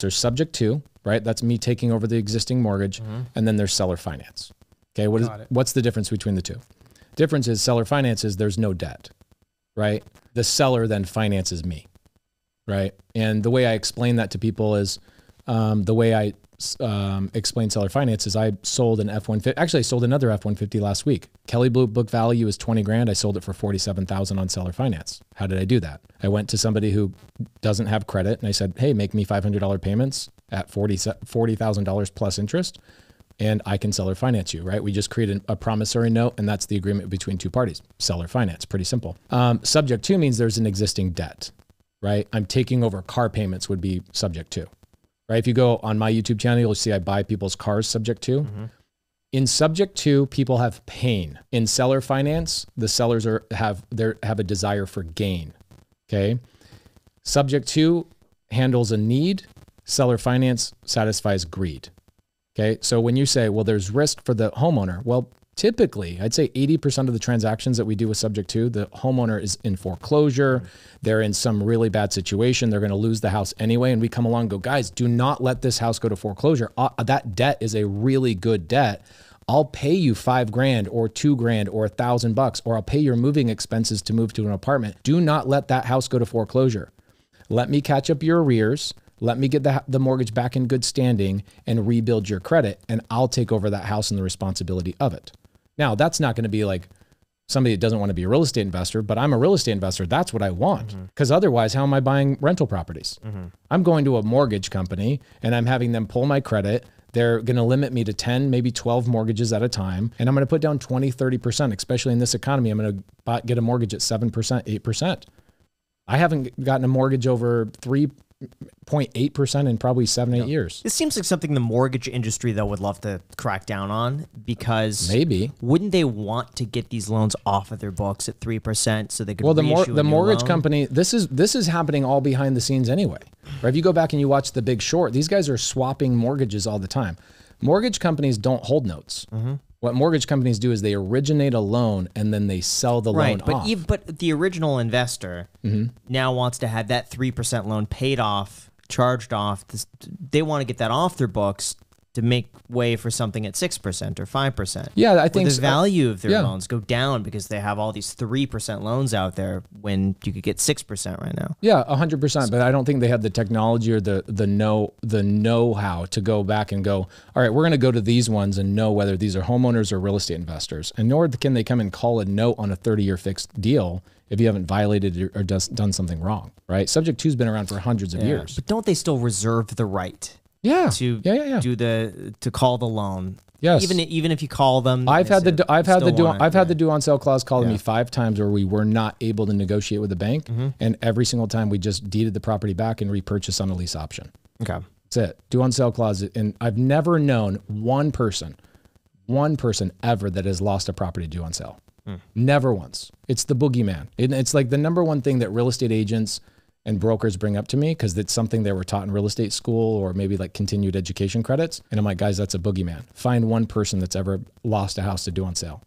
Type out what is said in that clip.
There's subject to, right? That's me taking over the existing mortgage. And then there's seller finance. Okay, what's the difference between the two? Difference is seller finances, there's no debt, right? The seller then finances me, right? And the way I explain that to people is the way I explain seller finance is I sold an F-150. Actually, I sold another F-150 last week. Kelley Blue book value is 20 grand. I sold it for 47,000 on seller finance. How did I do that? I went to somebody who doesn't have credit and I said, hey, make me $500 payments at $40,000 plus interest. And I can seller finance you, right? We just created a promissory note and that's the agreement between two parties. Seller finance, pretty simple. Subject to means there's an existing debt, right? I'm taking over car payments would be subject to, right? If you go on my YouTube channel, you'll see I buy people's cars subject to. In subject to, people have pain. In seller finance, the sellers have a desire for gain, okay? Subject to handles a need. Seller finance satisfies greed. Okay, so when you say, well, there's risk for the homeowner, well, typically, I'd say 80% of the transactions that we do with subject to, the homeowner is in foreclosure, they're in some really bad situation, they're gonna lose the house anyway, and we come along and go, guys, do not let this house go to foreclosure. That debt is a really good debt. I'll pay you $5,000 or $2,000 or $1,000, or I'll pay your moving expenses to move to an apartment. Do not let that house go to foreclosure. Let me catch up your arrears. Let me get the mortgage back in good standing and rebuild your credit, and I'll take over that house and the responsibility of it. Now, that's not going to be like somebody that doesn't want to be a real estate investor, but I'm a real estate investor. That's what I want. Because otherwise, how am I buying rental properties? I'm going to a mortgage company and I'm having them pull my credit. They're going to limit me to 10, maybe 12 mortgages at a time. And I'm going to put down 20, 30%, especially in this economy. I'm going to get a mortgage at 7%, 8%. I haven't gotten a mortgage over 3.8% in probably 7-8 years. This seems like something the mortgage industry, though, would love to crack down on, because maybe wouldn't they want to get these loans off of their books at 3% so they could the mortgage company, this is happening all behind the scenes anyway. Right? If you go back and you watch The Big Short, these guys are swapping mortgages all the time. Mortgage companies don't hold notes. What mortgage companies do is they originate a loan and then they sell the loan off. But the original investor now wants to have that 3% loan paid off, charged off. They want to get that off their books to make way for something at 6% or 5%. Yeah, I think the value of their loans go down because they have all these 3% loans out there when you could get 6% right now. Yeah, 100%. But I don't think they have the technology or the know-how to go back and go, all right, we're going to go to these ones and know whether these are homeowners or real estate investors. And nor can they come and call a note on a 30-year fixed deal if you haven't violated or done something wrong, right? Subject to's been around for hundreds of years. But don't they still reserve the right? To to call the loan. Yes. Even if you call them, I've had the due on sale clause called me 5 times where we were not able to negotiate with the bank, and every single time we just deeded the property back and repurchased on a lease option. Okay, that's it. Due on sale clause, and I've never known one person ever that has lost a property due on sale. Never once. It's the boogeyman. It's like the number one thing that real estate agents and brokers bring up to me because it's something they were taught in real estate school or maybe like continued education credits. And I'm like, guys, that's a boogeyman. Find one person that's ever lost a house to due on sale.